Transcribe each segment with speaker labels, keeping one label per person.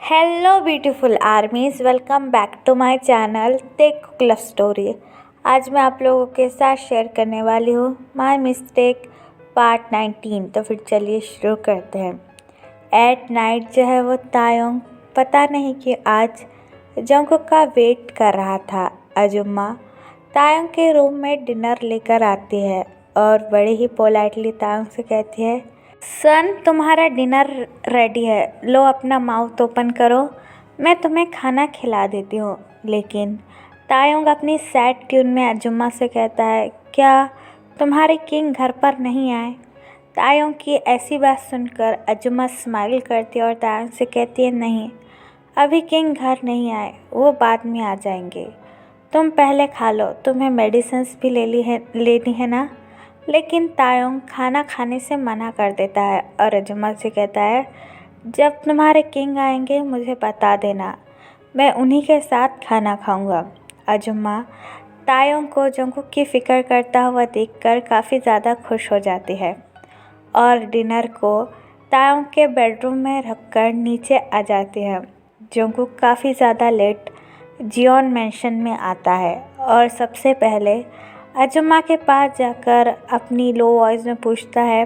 Speaker 1: Hello beautiful armies, welcome back to my channel tech love story. आज मैं आप लोगों के साथ शेयर करने वाली हूँ माय मिस्टेक पार्ट 19। तो फिर चलिए शुरू करते हैं। एट नाइट जो है वो तायोंग पता नहीं कि आज जंगकुक का वेट कर रहा था। अजुम्मा तायोंग के रूम में डिनर लेकर आती है और बड़े ही पोलाइटली तायोंग से कहती है, सन तुम्हारा डिनर रेडी है, लो अपना माउथ ओपन करो, मैं तुम्हें खाना खिला देती हूँ। लेकिन तायोंग अपनी सैड ट्यून में अजुम्मा से कहता है, क्या तुम्हारे किंग घर पर नहीं आए? तायोंग की ऐसी बात सुनकर अजुम्मा स्माइल करती है और तायोंग से कहती है, नहीं, अभी किंग घर नहीं आए, वो बाद में आ जाएंगे, तुम पहले खा लो, तुम्हें मेडिसिन्स भी लेनी है ना। लेकिन तायोंग खाना खाने से मना कर देता है और अजुम्मा से कहता है, जब तुम्हारे किंग आएंगे मुझे बता देना, मैं उन्हीं के साथ खाना खाऊंगा। अजुम्मा तायोंग को जंगकुक की फ़िक्र करता हुआ देखकर काफ़ी ज़्यादा खुश हो जाती है और डिनर को तायोंग के बेडरूम में रखकर नीचे आ जाती है। जंगकुक काफ़ी ज़्यादा लेट जियोन मैंशन में आता है और सबसे पहले अजुम्मा के पास जाकर अपनी लो वॉइस में पूछता है,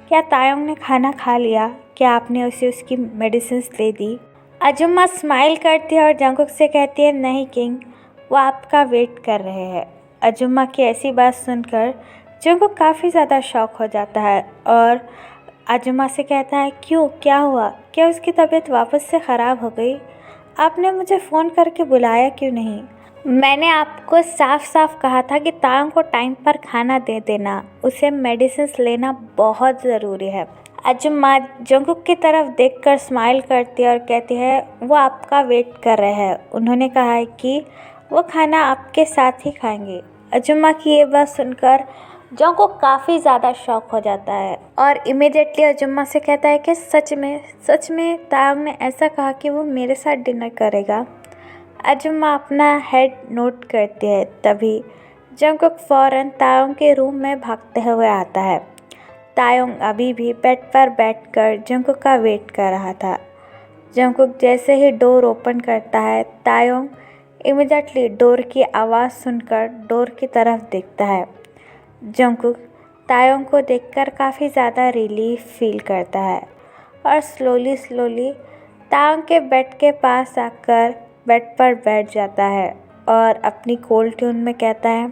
Speaker 1: क्या तायोंग ने खाना खा लिया? क्या आपने उसे उसकी मेडिसिन्स दे दी? अजुम्मा स्माइल करती है और जंगकुक से कहती है, नहीं किंग, वो आपका वेट कर रहे हैं। अजुम्मा की ऐसी बात सुनकर जंगकुक काफ़ी ज़्यादा शॉक हो जाता है और अजुम्मा से कहता है, क्यों, क्या हुआ? क्या उसकी तबीयत वापस से ख़राब हो गई? आपने मुझे फ़ोन करके बुलाया क्यों नहीं? मैंने आपको साफ साफ कहा था कि तायोंग को टाइम पर खाना दे देना, उसे मेडिसिन्स लेना बहुत ज़रूरी है। अजुम्मा जंगकुक की तरफ देखकर स्माइल करती है और कहती है, वो आपका वेट कर रहे हैं, उन्होंने कहा है कि वो खाना आपके साथ ही खाएंगे। अजुम्मा की ये बात सुनकर जंगकुक काफ़ी ज़्यादा शॉक हो जाता है और इमीडिएटली अजुम्मा से कहता है कि सच में तायोंग ने ऐसा कहा कि वो मेरे साथ डिनर करेगा। अजुम्मा अपना हेड नोट करती है। तभी जंगकुक फ़ौरन तायोंग के रूम में भागते हुए आता है। तायोंग अभी भी बेड पर बैठकर जंगकुक का वेट कर रहा था। जंगकुक जैसे ही डोर ओपन करता है, तायोंग इमीडिएटली डोर की आवाज़ सुनकर डोर की तरफ देखता है। जंगकुक तायोंग को देखकर काफ़ी ज़्यादा रिलीफ फील करता है और स्लोली तायोंग के बेड के पास आकर बेड पर बैठ जाता है और अपनी कोल्ड ट्यून में कहता है,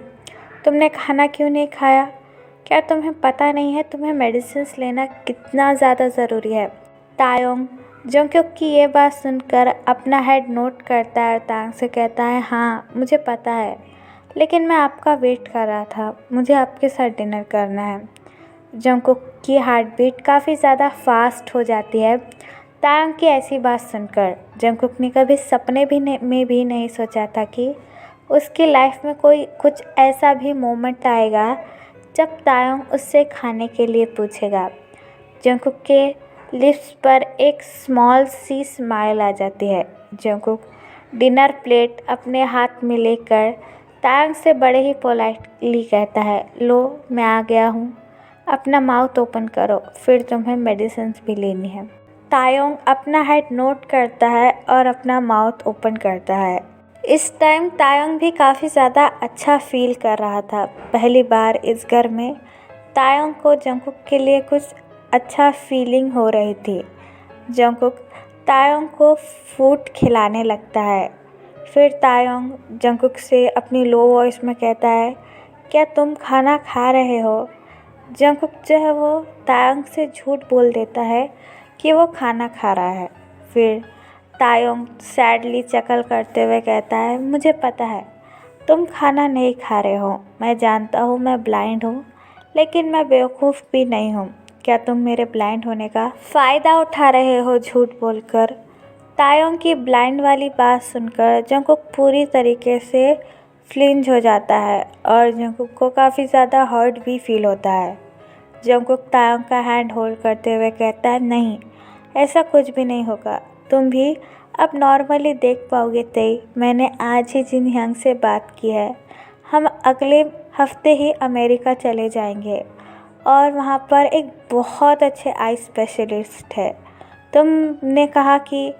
Speaker 1: तुमने खाना क्यों नहीं खाया? क्या तुम्हें पता नहीं है तुम्हें मेडिसिन्स लेना कितना ज़्यादा ज़रूरी है? तायोंग जंगकुक की ये बात सुनकर अपना हेड नोट करता है और तायोंग से कहता है, हाँ मुझे पता है, लेकिन मैं आपका वेट कर रहा था, मुझे आपके साथ डिनर करना है। जंगकुक की हार्ट बीट काफ़ी ज़्यादा फास्ट हो जाती है। तायोंग की ऐसी बात सुनकर जंगकुक ने कभी सपने में भी नहीं सोचा था कि उसकी लाइफ में कोई कुछ ऐसा भी मोमेंट आएगा जब तायोंग उससे खाने के लिए पूछेगा। जंगकुक के लिप्स पर एक स्मॉल सी स्माइल आ जाती है। जंगकुक डिनर प्लेट अपने हाथ में लेकर तायोंग से बड़े ही पोलाइटली कहता है, लो मैं आ गया हूँ, अपना माउथ ओपन करो, फिर तुम्हें मेडिसिन्स भी लेनी है। तायोंग अपना हेड नोट करता है और अपना माउथ ओपन करता है। इस टाइम तायोंग भी काफ़ी ज़्यादा अच्छा फील कर रहा था। पहली बार इस घर में तायोंग को जंगकुक के लिए कुछ अच्छा फीलिंग हो रही थी। जंगकुक तायोंग को फूड खिलाने लगता है। फिर तायोंग जंगकुक से अपनी लो वॉइस में कहता है, क्या तुम खाना खा रहे हो? जंगकुक जो है वो तायोंग से झूठ बोल देता है कि वो खाना खा रहा है। फिर तायोंग सैडली चकल करते हुए कहता है, मुझे पता है तुम खाना नहीं खा रहे हो, मैं जानता हूँ मैं ब्लाइंड हूँ, लेकिन मैं बेवकूफ़ भी नहीं हूँ। क्या तुम मेरे ब्लाइंड होने का फ़ायदा उठा रहे हो झूठ बोलकर? तायोंग की ब्लाइंड वाली बात सुनकर जंगकुक पूरी तरीके से फ्लिंच हो जाता है और जंगकुक को काफ़ी ज़्यादा हर्ट भी फील होता है। जंगकुक तायोंग का हैंड होल्ड करते हुए कहता है, नहीं, ऐसा कुछ भी नहीं होगा, तुम भी अब नॉर्मली देख पाओगे। तेई, मैंने आज ही जिन यंग से बात की है, हम अगले हफ्ते ही अमेरिका चले जाएंगे और वहाँ पर एक बहुत अच्छे आई स्पेशलिस्ट है। तुमने कहा कि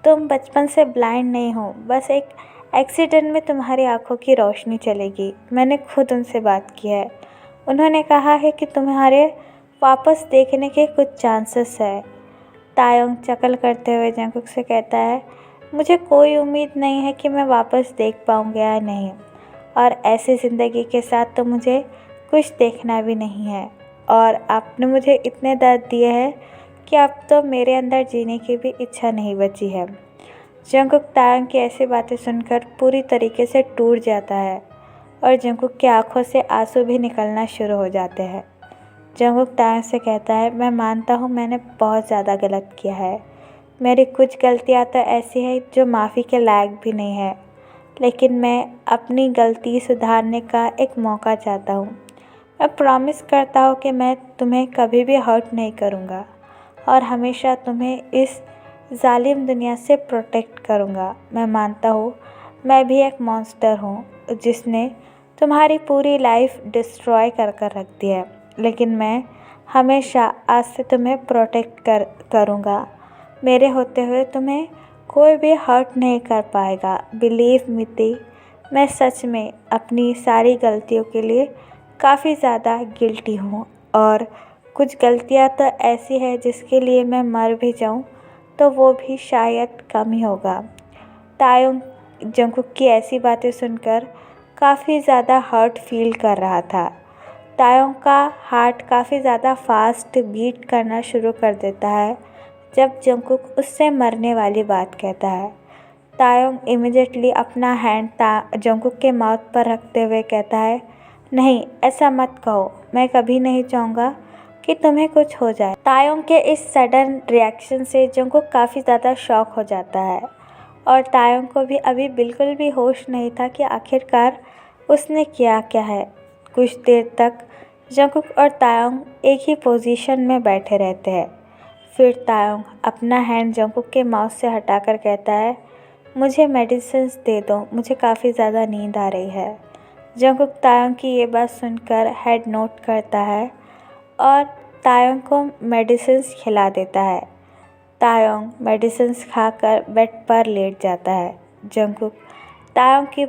Speaker 1: तुम बचपन से ब्लाइंड नहीं हो, बस एक एक्सीडेंट में तुम्हारी आंखों की रोशनी चलेगी। मैंने खुद उनसे बात की है, उन्होंने कहा है कि तुम्हारे वापस देखने के कुछ चांसेस है। तायोंग चकल करते हुए जंगकुक से कहता है, मुझे कोई उम्मीद नहीं है कि मैं वापस देख पाऊँगा या नहीं, और ऐसी ज़िंदगी के साथ तो मुझे कुछ देखना भी नहीं है। और आपने मुझे इतने दर्द दिए हैं कि अब तो मेरे अंदर जीने की भी इच्छा नहीं बची है। जंगकुक तायोंग की ऐसी बातें सुनकर पूरी तरीके से टूट जाता है और जंगकुक की आंखों से आंसू भी निकलना शुरू हो जाते हैं। जंगकुक तायोंग से कहता है, मैं मानता हूँ मैंने बहुत ज़्यादा गलत किया है। मेरी कुछ गलतियाँ तो ऐसी है जो माफ़ी के लायक भी नहीं है, लेकिन मैं अपनी गलती सुधारने का एक मौका चाहता हूँ। मैं प्रॉमिस करता हूँ कि मैं तुम्हें कभी भी हर्ट नहीं करूँगा और हमेशा तुम्हें इस जालिम दुनिया से प्रोटेक्ट करूँगा। मैं मानता हूँ मैं भी एक मॉन्स्टर हूँ जिसने तुम्हारी पूरी लाइफ डिस्ट्रॉय कर कर रख दी है, लेकिन मैं हमेशा आज से तुम्हें प्रोटेक्ट करूँगा। मेरे होते हुए तुम्हें कोई भी हर्ट नहीं कर पाएगा। बिलीव मिती, मैं सच में अपनी सारी गलतियों के लिए काफ़ी ज़्यादा गिल्टी हूँ, और कुछ गलतियाँ तो ऐसी है जिसके लिए मैं मर भी जाऊँ तो वो भी शायद कम ही होगा। तायोंग जंगकुक की ऐसी बातें सुनकर काफ़ी ज़्यादा हर्ट फील कर रहा था। तायोंग का हार्ट काफ़ी ज़्यादा फास्ट बीट करना शुरू कर देता है जब जंगकुक उससे मरने वाली बात कहता है। तायोंग इमिडिएटली अपना हैंड जंगकुक के माउथ पर रखते हुए कहता है, नहीं, ऐसा मत कहो, मैं कभी नहीं चाहूँगा कि तुम्हें कुछ हो जाए। तायोंग के इस सडन रिएक्शन से जंगकुक काफ़ी ज़्यादा शॉक हो जाता है और तायोंग को भी अभी बिल्कुल भी होश नहीं था कि आखिरकार उसने किया क्या है। कुछ देर तक जंगकुक और तायोंग एक ही पोजीशन में बैठे रहते हैं। फिर तायोंग अपना हैंड जंगकुक के माउथ से हटाकर कहता है, मुझे मेडिसिन्स दे दो, मुझे काफ़ी ज़्यादा नींद आ रही है। जंगकुक तायोंग की ये बात सुनकर हेड नोट करता है और तायोंग को मेडिसिन्स खिला देता है। तायोंग मेडिसिन्स खाकर बेड पर लेट जाता है। जंगकुक तायोंग की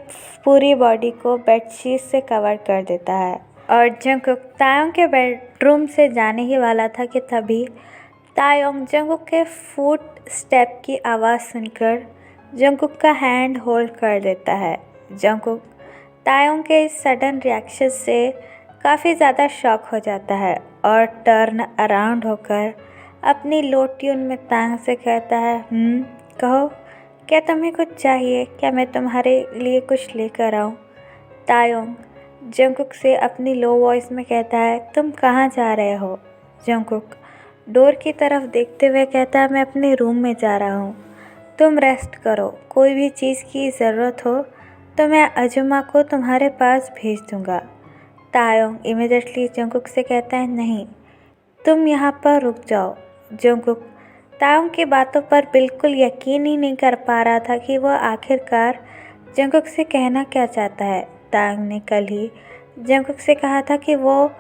Speaker 1: पूरी बॉडी को बेडशीट से कवर कर देता है और जंगकुक तायोंग के बेडरूम से जाने ही वाला था कि तभी तायोंग जंगकुक के फुट स्टेप की आवाज़ सुनकर जंगकुक का हैंड होल्ड कर देता है। जंगकुक तायोंग के इस सडन रिएक्शन से काफ़ी ज़्यादा शॉक हो जाता है और टर्न अराउंड होकर अपनी लो ट्यून में तायोंग से कहता है, कहो, क्या तुम्हें कुछ चाहिए? क्या मैं तुम्हारे लिए कुछ लेकर आऊँ? तायोंग जंगकुक से अपनी लो वॉइस में कहता है, तुम कहाँ जा रहे हो? जंगकुक डोर की तरफ देखते हुए कहता है, मैं अपने रूम में जा रहा हूँ, तुम रेस्ट करो। कोई भी चीज़ की ज़रूरत हो तो मैं अजुमा को तुम्हारे पास भेज दूँगा। तायोंग इमीडिएटली जंगकुक से कहता है, नहीं, तुम यहाँ पर रुक जाओ। जंगकुक तायोंग की बातों पर बिल्कुल यकीन ही नहीं कर पा रहा था कि वह आखिरकार जंगकुक से कहना क्या चाहता है। तायोंग ने कल ही जंगकुक से कहा था कि वो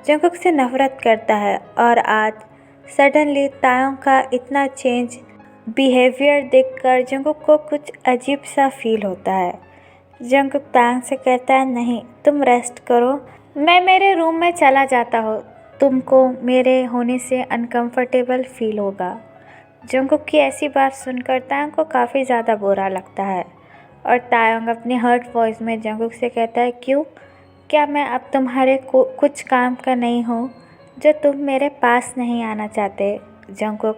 Speaker 1: जंगकुक से नफरत करता है, और आज सडनली तायोंग का इतना चेंज बिहेवियर देखकर जंगकुक को कुछ अजीब सा फील होता है। जंगकुक तायोंग से कहता है, नहीं, तुम रेस्ट करो, मैं मेरे रूम में चला जाता हूँ, तुमको मेरे होने से अनकंफर्टेबल फील होगा। जंगकुक की ऐसी बात सुनकर तायोंग को काफ़ी ज़्यादा बुरा लगता है और तायोंग अपनी हर्ट वॉइस में जंगकुक से कहता है, क्यों? क्या मैं अब तुम्हारे कुछ काम का नहीं हूँ जो तुम मेरे पास नहीं आना चाहते? जंगकुक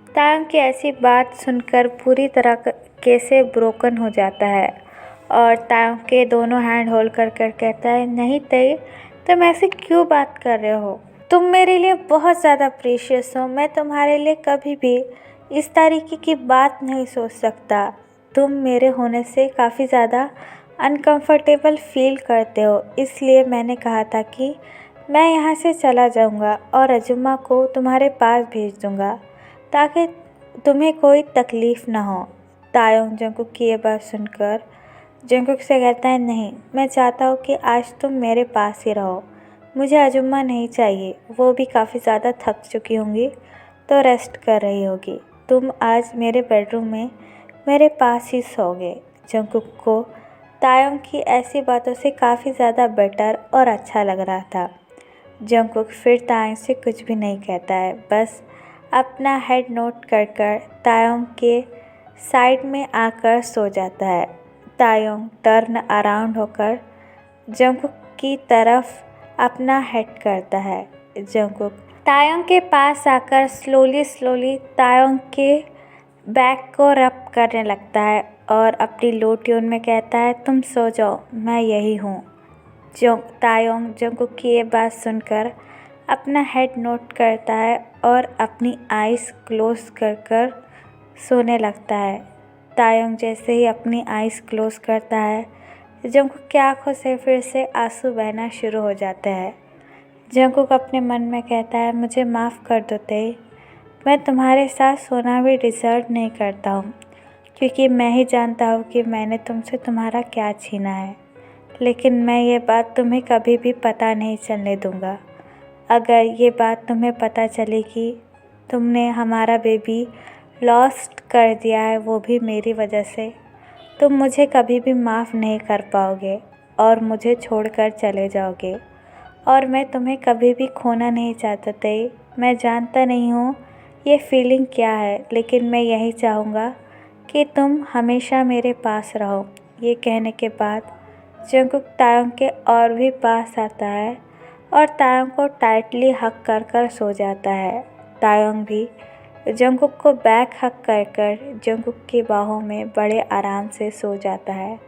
Speaker 1: तायोंग की ऐसी बात सुनकर पूरी तरह से ब्रोकन हो जाता है और तायोंग के दोनों हैंड होल्ड कर कहता है, नहीं तई, तुम ऐसे क्यों बात कर रहे हो? तुम मेरे लिए बहुत ज़्यादा प्रीशियस हो, मैं तुम्हारे लिए कभी भी इस तरीके की बात नहीं सोच सकता। तुम मेरे होने से काफ़ी ज़्यादा अनकंफर्टेबल फील करते हो, इसलिए मैंने कहा था कि मैं यहाँ से चला जाऊँगा और अजुमा को तुम्हारे पास भेज दूँगा ताकि तुम्हें कोई तकलीफ़ ना हो। तायोंग जंगकुक की ये बात सुनकर जंगकुक से कहता है, नहीं, मैं चाहता हूँ कि आज तुम मेरे पास ही रहो, मुझे अजुमा नहीं चाहिए, वो भी काफ़ी ज़्यादा थक चुकी होंगी तो रेस्ट कर रही होगी। तुम आज मेरे बेडरूम में मेरे पास ही सो गए। जंगकुक को तायोंग की ऐसी बातों से काफ़ी ज़्यादा बेटर और अच्छा लग रहा था। जंगकुक फिर तायोंग से कुछ भी नहीं कहता है, बस अपना हेड नोट कर कर तायोंग के साइड में आकर सो जाता है। तायोंग टर्न अराउंड होकर जंगकुक की तरफ अपना हेड करता है। जंगकुक तायोंग के पास आकर स्लोली तायोंग के बैक को रब करने लगता है और अपनी लो ट्यून में कहता है, तुम सो जाओ, मैं यही हूँ। तायोंग जंगकुक की ये बात सुनकर अपना हेड नोट करता है और अपनी आइज़ क्लोज कर कर सोने लगता है। तायोंग जैसे ही अपनी आइज़ क्लोज करता है, जंगकुक की आँखों से फिर से आंसू बहना शुरू हो जाते हैं। जंगकुक अपने मन में कहता है, मुझे माफ़ कर दो तेई, मैं तुम्हारे साथ सोना भी डिज़र्व नहीं करता हूँ, क्योंकि मैं ही जानता हूँ कि मैंने तुमसे तुम्हारा क्या छीना है। लेकिन मैं ये बात तुम्हें कभी भी पता नहीं चलने दूँगा। अगर ये बात तुम्हें पता चली कि तुमने हमारा बेबी लॉस्ट कर दिया है, वो भी मेरी वजह से, तुम मुझे कभी भी माफ़ नहीं कर पाओगे और मुझे छोड़कर चले जाओगे। और मैं तुम्हें कभी भी खोना नहीं चाहता तेई। मैं जानता नहीं हूँ ये फीलिंग क्या है, लेकिन मैं यही चाहूँगा कि तुम हमेशा मेरे पास रहो। ये कहने के बाद जंगकुक तायोंग के और भी पास आता है और तायोंग को टाइटली हग कर कर सो जाता है। तायोंग भी जंगकुक को बैक हग कर कर जंगकुक की बाहों में बड़े आराम से सो जाता है।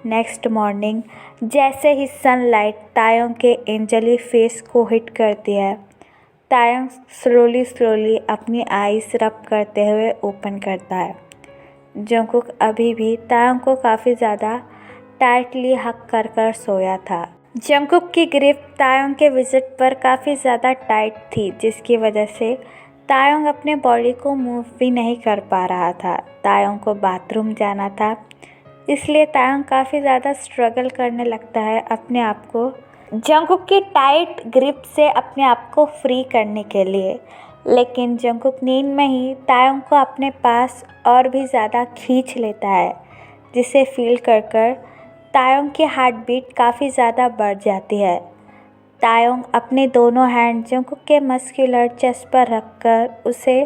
Speaker 1: नेक्स्ट मॉर्निंग जैसे ही सनलाइट तायोंग के एंजली फेस को हिट करती है, तायोंग स्लोली अपनी आईज रब करते हुए ओपन करता है। जंगकुक अभी भी तायोंग को काफ़ी ज़्यादा टाइटली हग कर कर सोया था। जंगकुक की ग्रिप तायोंग के विजिट पर काफ़ी ज़्यादा टाइट थी, जिसकी वजह से तायोंग अपने बॉडी को मूव भी नहीं कर पा रहा था। तायोंग को बाथरूम जाना था, इसलिए तायोंग काफ़ी ज़्यादा स्ट्रगल करने लगता है अपने आप को जंगकुक की टाइट ग्रिप से अपने आप को फ्री करने के लिए। लेकिन जंगकुक नींद में ही तायोंग को अपने पास और भी ज़्यादा खींच लेता है, जिसे फील कर कर तायोंग की हार्ट बीट काफ़ी ज़्यादा बढ़ जाती है। तायोंग अपने दोनों हैंड जंगकुक के मस्कुलर चेस्ट पर रखकर उसे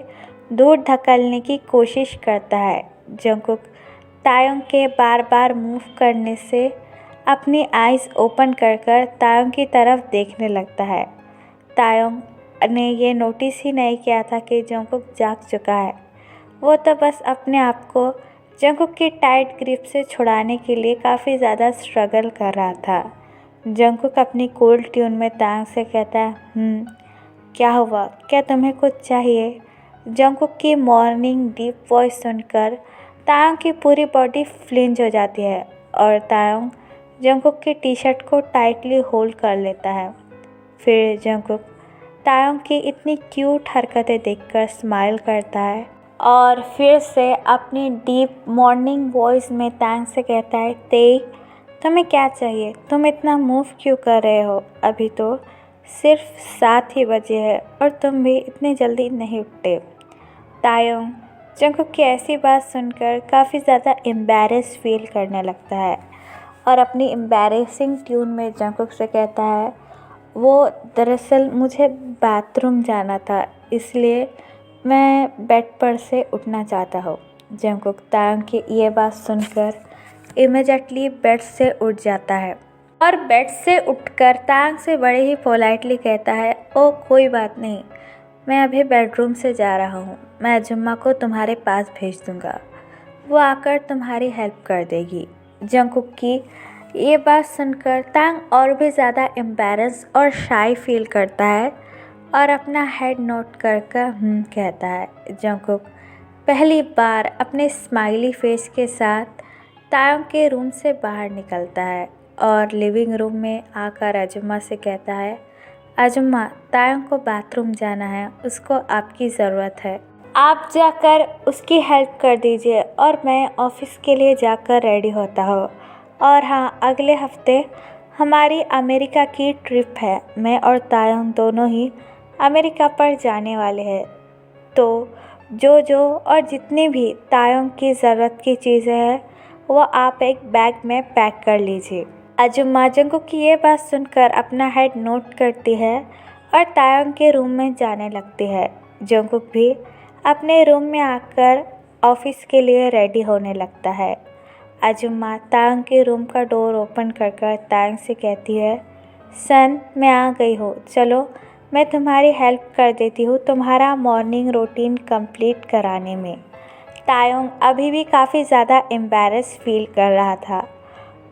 Speaker 1: दूर धकेलने की कोशिश करता है। जंगकुक तायोंग के बार बार मूव करने से अपनी आइज़ ओपन कर कर तायोंग की तरफ देखने लगता है। तायोंग ने ये नोटिस ही नहीं किया था कि जंगकुक जाग चुका है। वो तो बस अपने आप को जंगकुक की टाइट ग्रिप से छुड़ाने के लिए काफ़ी ज़्यादा स्ट्रगल कर रहा था। जंगकुक अपनी कूल ट्यून में तायोंग से कहता है, क्या हुआ, क्या तुम्हें कुछ चाहिए? जंगकुक की मॉर्निंग डीप वॉइस सुनकर तायोंग की पूरी बॉडी फ्लिंज हो जाती है और तायोंग जंगकुक की टी शर्ट को टाइटली होल्ड कर लेता है। फिर जंगकुक तायोंग की इतनी क्यूट हरकतें देखकर स्माइल करता है और फिर से अपनी डीप मॉर्निंग वॉइस में तायोंग से कहता है, तेई तुम्हें क्या चाहिए? तुम इतना मूव क्यों कर रहे हो? अभी तो सिर्फ 7 ही बजे है और तुम भी इतनी जल्दी नहीं उठते। तायोंग जंगकुक की ऐसी बात सुनकर काफ़ी ज़्यादा एम्बैरेस फील करने लगता है और अपनी एम्बैरेसिंग ट्यून में जंगकुक से कहता है, वो दरअसल मुझे बाथरूम जाना था, इसलिए मैं बेड पर से उठना चाहता हूँ। जंगकुक तायोंग की ये बात सुनकर इमीडिएटली बेड से उठ जाता है और बेड से उठकर तायोंग से बड़े ही पोलाइटली कहता है, ओ कोई बात नहीं, मैं अभी बेडरूम से जा रहा हूँ, मैं अजुम्मा को तुम्हारे पास भेज दूँगा, वो आकर तुम्हारी हेल्प कर देगी। जंगकुक की ये बात सुनकर तायोंग और भी ज़्यादा एम्बैरेस और शाई फील करता है और अपना हेड नोट कर कर कहता है। जंगकुक पहली बार अपने स्माइली फेस के साथ तायोंग के रूम से बाहर निकलता है और लिविंग रूम में आकर अजुम्मा से कहता है, अजुम्मा तायोंग को बाथरूम जाना है, उसको आपकी ज़रूरत है, आप जाकर उसकी हेल्प कर दीजिए और मैं ऑफिस के लिए जाकर रेडी होता हूँ। और हाँ, अगले हफ्ते हमारी अमेरिका की ट्रिप है, मैं और तायोंग दोनों ही अमेरिका पर जाने वाले हैं, तो जो और जितनी भी तायोंग की ज़रूरत की चीज़ें हैं वो आप एक बैग में पैक कर लीजिए। आजुमा जंगकुक की ये बात सुनकर अपना हेड नोट करती है और तायोंग के रूम में जाने लगती है। जंगकुक भी अपने रूम में आकर ऑफिस के लिए रेडी होने लगता है। आजुमा तायोंग के रूम का डोर ओपन कर तायोंग से कहती है, सन मैं आ गई हूँ, चलो मैं तुम्हारी हेल्प कर देती हूँ तुम्हारा मॉर्निंग रूटीन कंप्लीट कराने में। तायोंग अभी भी काफ़ी ज़्यादा एम्बैरस फील कर रहा था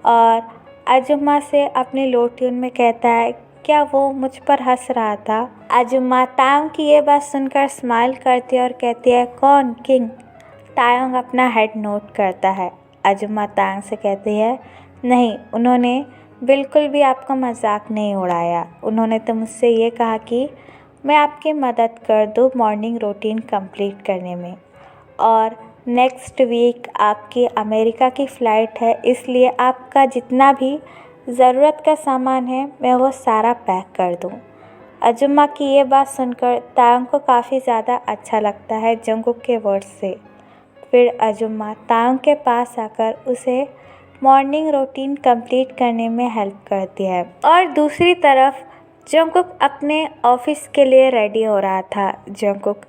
Speaker 1: और आजुमा से अपने लो ट्यून में कहता है, क्या वो मुझ पर हंस रहा था। आजुमा तायोंग की ये बात सुनकर स्माइल करती है और कहती है, कौन, किंग? तायोंग अपना हेड नोट करता है। आजुमा तायोंग से कहती है, नहीं, उन्होंने बिल्कुल भी आपका मजाक नहीं उड़ाया। उन्होंने तो मुझसे ये कहा कि मैं आपकी मदद कर दूँ मॉर्निंग रूटीन कंप्लीट करने में, और नेक्स्ट वीक आपकी अमेरिका की फ़्लाइट है, इसलिए आपका जितना भी ज़रूरत का सामान है मैं वो सारा पैक कर दूँ। आजुमा की ये बात सुनकर तायोंग को काफ़ी ज़्यादा अच्छा लगता है जंगकुक के वर्ड से। फिर आजुमा तायोंग के पास आकर उसे मॉर्निंग रूटीन कंप्लीट करने में हेल्प करती है। और दूसरी तरफ जंगकुक अपने ऑफिस के लिए रेडी हो रहा था। जंगकुक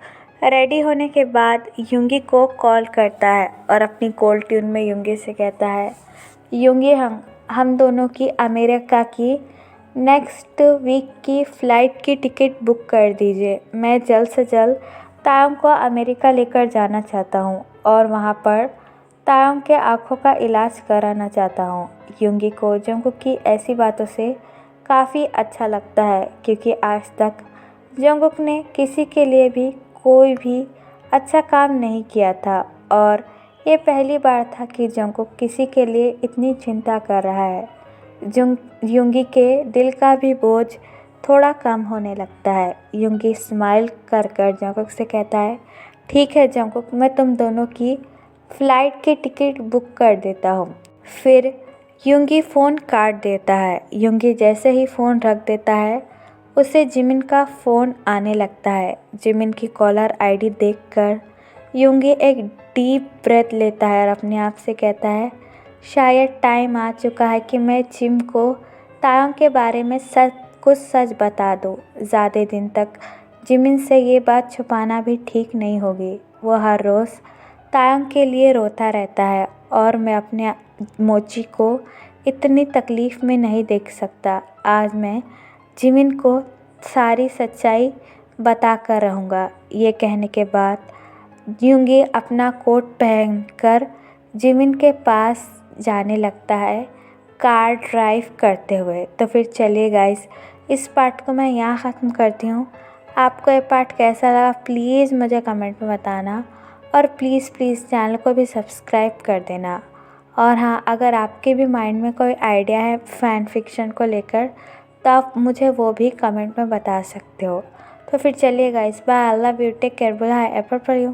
Speaker 1: रेडी होने के बाद युंगी को कॉल करता है और अपनी कोल्ड ट्यून में युंगी से कहता है, युंगी हम दोनों की अमेरिका की नेक्स्ट वीक की फ़्लाइट की टिकट बुक कर दीजिए। मैं जल्द से जल्द तायोंग को अमेरिका लेकर जाना चाहता हूँ और वहाँ पर तायोंग के आँखों का इलाज कराना चाहता हूँ। युंगी को जंगकुक की ऐसी बातों से काफ़ी अच्छा लगता है क्योंकि आज तक जंगकुक ने किसी के लिए भी कोई भी अच्छा काम नहीं किया था और ये पहली बार था कि जंगकुक किसी के लिए इतनी चिंता कर रहा है। युंगी के दिल का भी बोझ थोड़ा कम होने लगता है। युंगी स्माइल कर जंगकुक से कहता है, ठीक है जंगकुक, मैं तुम दोनों की फ़्लाइट की टिकट बुक कर देता हूँ। फिर युंगी फ़ोन काट देता है। युंगी जैसे ही फ़ोन रख देता है उसे जिमिन का फ़ोन आने लगता है। जिमिन की कॉलर आईडी देखकर युंगी एक डीप ब्रेथ लेता है और अपने आप से कहता है, शायद टाइम आ चुका है कि मैं जिम को तायोंग के बारे में कुछ सच बता दूँ। ज़्यादा दिन तक जिमिन से ये बात छुपाना भी ठीक नहीं होगी। वो हर रोज़ तायोंग के लिए रोता रहता है और मैं अपने मोची को इतनी तकलीफ़ में नहीं देख सकता। आज मैं जिमिन को सारी सच्चाई बता कर रहूँगा। ये कहने के बाद युंगी अपना कोट पहनकर जिमिन के पास जाने लगता है कार ड्राइव करते हुए। तो फिर चलिए गाइस, इस पार्ट को मैं यहाँ ख़त्म करती हूँ। आपको ये पार्ट कैसा लगा प्लीज़ मुझे कमेंट में बताना और प्लीज़ चैनल को भी सब्सक्राइब कर देना। और हाँ, अगर आपके भी माइंड में कोई आइडिया है फ़ैन फिक्शन को लेकर तो आप मुझे वो भी कमेंट में बता सकते हो। तो फिर चलिए guys, bye, I love you, take care, bye, एपर फॉर यू।